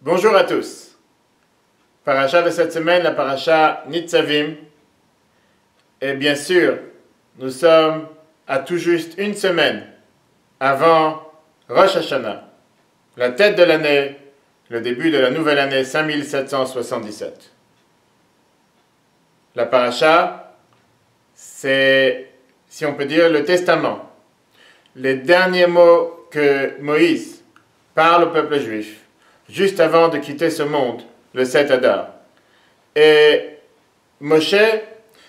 Bonjour à tous. Paracha de cette semaine, la paracha Nitzavim. Et bien sûr, nous sommes à tout juste une semaine avant Rosh Hashanah, la tête de l'année, le début de la nouvelle année 5777. La paracha, c'est, si on peut dire, le testament. Les derniers mots que Moïse parle au peuple juif, juste avant de quitter ce monde, le 7 Adar. Et Moshe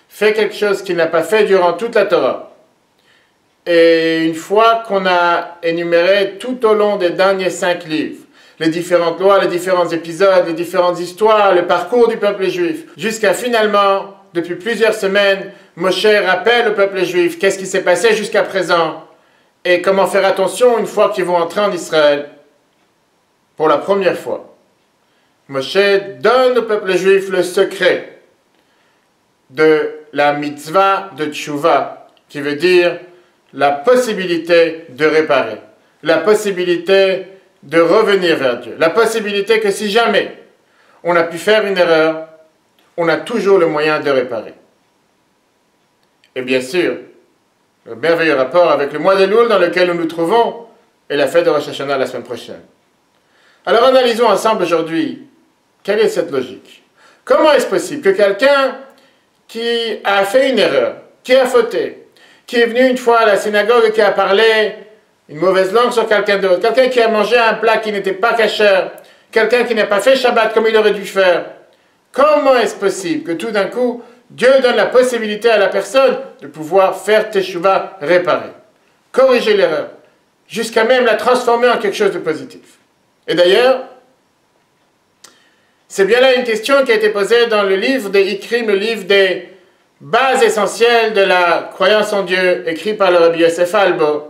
fait quelque chose qu'il n'a pas fait durant toute la Torah. Et une fois qu'on a énuméré tout au long des derniers 5 livres, les différentes lois, les différents épisodes, les différentes histoires, le parcours du peuple juif, jusqu'à finalement, depuis plusieurs semaines, Moshe rappelle au peuple juif qu'est-ce qui s'est passé jusqu'à présent et comment faire attention une fois qu'ils vont entrer en Israël. Pour la première fois, Moshe donne au peuple juif le secret de la mitzvah de Teshuvah, qui veut dire la possibilité de réparer, la possibilité de revenir vers Dieu, la possibilité que si jamais on a pu faire une erreur, on a toujours le moyen de réparer. Et bien sûr, le merveilleux rapport avec le mois de Elul dans lequel nous nous trouvons et la fête de Rosh Hashanah la semaine prochaine. Alors analysons ensemble aujourd'hui, quelle est cette logique? Comment est-ce possible que quelqu'un qui a fait une erreur, qui a fauté, qui est venu une fois à la synagogue et qui a parlé une mauvaise langue sur quelqu'un d'autre, quelqu'un qui a mangé un plat qui n'était pas kasher, quelqu'un qui n'a pas fait Shabbat comme il aurait dû faire, comment est-ce possible que tout d'un coup, Dieu donne la possibilité à la personne de pouvoir faire Teshuvah, réparer, corriger l'erreur, jusqu'à même la transformer en quelque chose de positif? Et d'ailleurs, c'est bien là une question qui a été posée dans le livre des Ikrim, le livre des bases essentielles de la croyance en Dieu, écrit par le Rabbi Yosef Albo,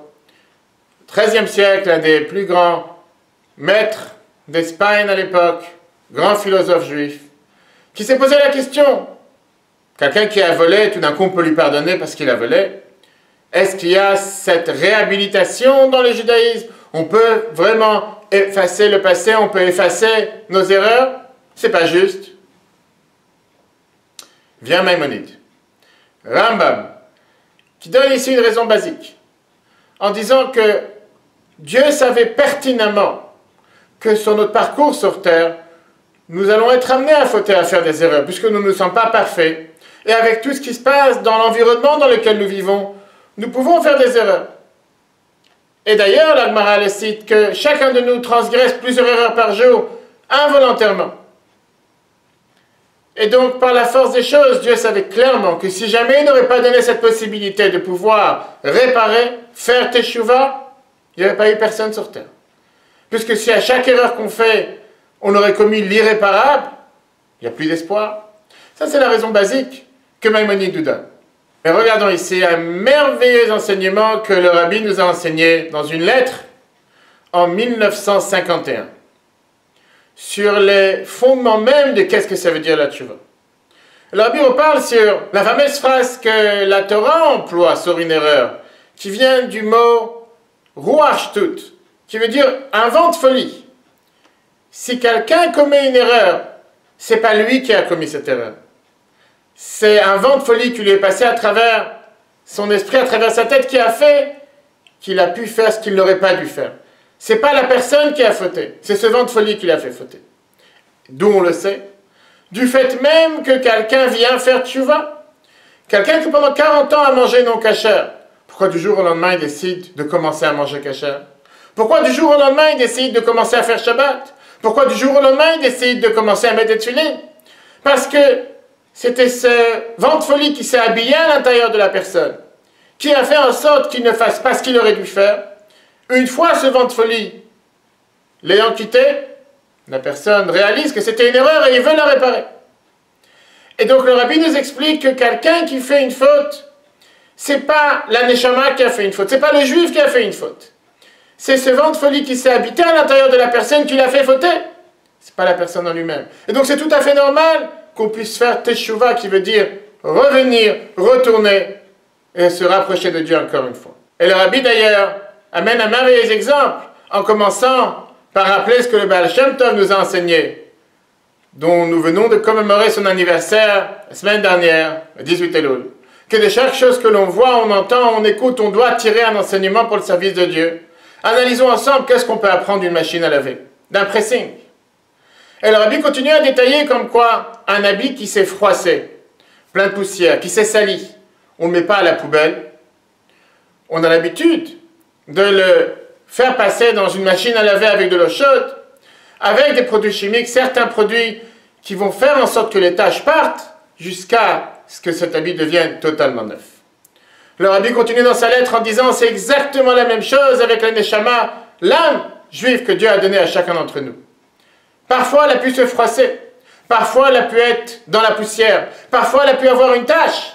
XIIIe siècle, un des plus grands maîtres d'Espagne à l'époque, grand philosophe juif, qui s'est posé la question, quelqu'un qui a volé, tout d'un coup on peut lui pardonner parce qu'il a volé, est-ce qu'il y a cette réhabilitation dans le judaïsme? On peut vraiment effacer le passé, on peut effacer nos erreurs? C'est pas juste. Vient Maïmonide, Rambam, qui donne ici une raison basique, en disant que Dieu savait pertinemment que sur notre parcours sur terre, nous allons être amenés à fauter, à faire des erreurs, puisque nous ne sommes pas parfaits. Et avec tout ce qui se passe dans l'environnement dans lequel nous vivons, nous pouvons faire des erreurs. Et d'ailleurs, la Gemara le cite que chacun de nous transgresse plusieurs erreurs par jour, involontairement. Et donc, par la force des choses, Dieu savait clairement que si jamais il n'aurait pas donné cette possibilité de pouvoir réparer, faire Teshuvah, il n'y aurait pas eu personne sur terre. Puisque si à chaque erreur qu'on fait, on aurait commis l'irréparable, il n'y a plus d'espoir. Ça, c'est la raison basique que Maïmonide nous donne. Mais regardons ici un merveilleux enseignement que le Rabbi nous a enseigné dans une lettre en 1951 sur les fondements même de qu'est-ce que ça veut dire la Teshuvah. Le Rabbi reparle sur la fameuse phrase que la Torah emploie sur une erreur, qui vient du mot ruach shtut, qui veut dire un vent de folie. Si quelqu'un commet une erreur, c'est pas lui qui a commis cette erreur. C'est un vent de folie qui lui est passé à travers son esprit, à travers sa tête, qui a fait qu'il a pu faire ce qu'il n'aurait pas dû faire. C'est pas la personne qui a fauté, c'est ce vent de folie qui l'a fait fauter. D'où on le sait, du fait même que quelqu'un vient faire teshuvah, quelqu'un qui pendant 40 ans a mangé non kasher, pourquoi du jour au lendemain il décide de commencer à manger kasher? Pourquoi du jour au lendemain il décide de commencer à faire Shabbat? Pourquoi du jour au lendemain il décide de commencer à mettre des tefilin? Parce que c'était ce vent de folie qui s'est habillé à l'intérieur de la personne, qui a fait en sorte qu'il ne fasse pas ce qu'il aurait dû faire. Une fois ce vent de folie l'ayant quitté, la personne réalise que c'était une erreur et il veut la réparer. Et donc le Rabbi nous explique que quelqu'un qui fait une faute, c'est pas la neshama qui a fait une faute, c'est pas le juif qui a fait une faute. C'est ce vent de folie qui s'est habité à l'intérieur de la personne qui l'a fait fauter. C'est pas la personne en lui-même. Et donc c'est tout à fait normal qu'on puisse faire Teshuvah, qui veut dire revenir, retourner et se rapprocher de Dieu encore une fois. Et le Rabbi d'ailleurs amène un merveilleux exemple en commençant par rappeler ce que le Baal Shem Tov nous a enseigné, dont nous venons de commémorer son anniversaire la semaine dernière, le 18 Elul. Que de chaque chose que l'on voit, on entend, on écoute, on doit tirer un enseignement pour le service de Dieu. Analysons ensemble qu'est-ce qu'on peut apprendre d'une machine à laver, d'un pressing. Et le Rabbi continue à détailler comme quoi un habit qui s'est froissé, plein de poussière, qui s'est sali, on ne le met pas à la poubelle. On a l'habitude de le faire passer dans une machine à laver avec de l'eau chaude, avec des produits chimiques, certains produits qui vont faire en sorte que les taches partent jusqu'à ce que cet habit devienne totalement neuf. Le Rabbi continue dans sa lettre en disant c'est exactement la même chose avec la Neshama, l'âme juive que Dieu a donnée à chacun d'entre nous. Parfois, elle a pu se froisser, parfois, elle a pu être dans la poussière, parfois, elle a pu avoir une tache.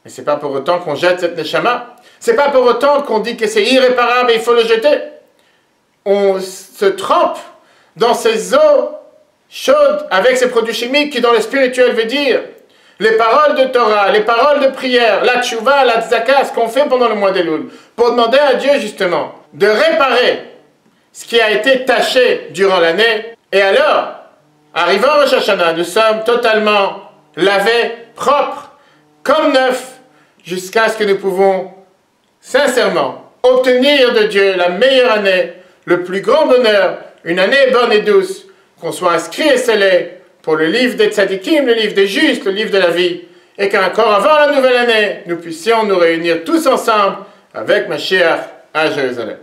Mais ce n'est pas pour autant qu'on jette cette Neshama, ce n'est pas pour autant qu'on dit que c'est irréparable et il faut le jeter. On se trempe dans ces eaux chaudes avec ces produits chimiques qui dans le spirituel veut dire les paroles de Torah, les paroles de prière, la tchouva, la tzaka, ce qu'on fait pendant le mois d'Elul, pour demander à Dieu justement de réparer ce qui a été taché durant l'année. Et alors, arrivant à Rosh Hashanah, nous sommes totalement lavés, propres, comme neufs, jusqu'à ce que nous pouvons sincèrement obtenir de Dieu la meilleure année, le plus grand bonheur, une année bonne et douce, qu'on soit inscrit et scellé pour le livre des tzadikim, le livre des justes, le livre de la vie, et qu'encore avant la nouvelle année, nous puissions nous réunir tous ensemble avec Mashiach à Jérusalem.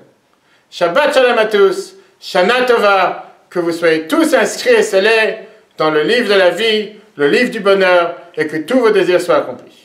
Shabbat Shalom à tous, Shana Tova, que vous soyez tous inscrits et scellés dans le livre de la vie, le livre du bonheur, et que tous vos désirs soient accomplis.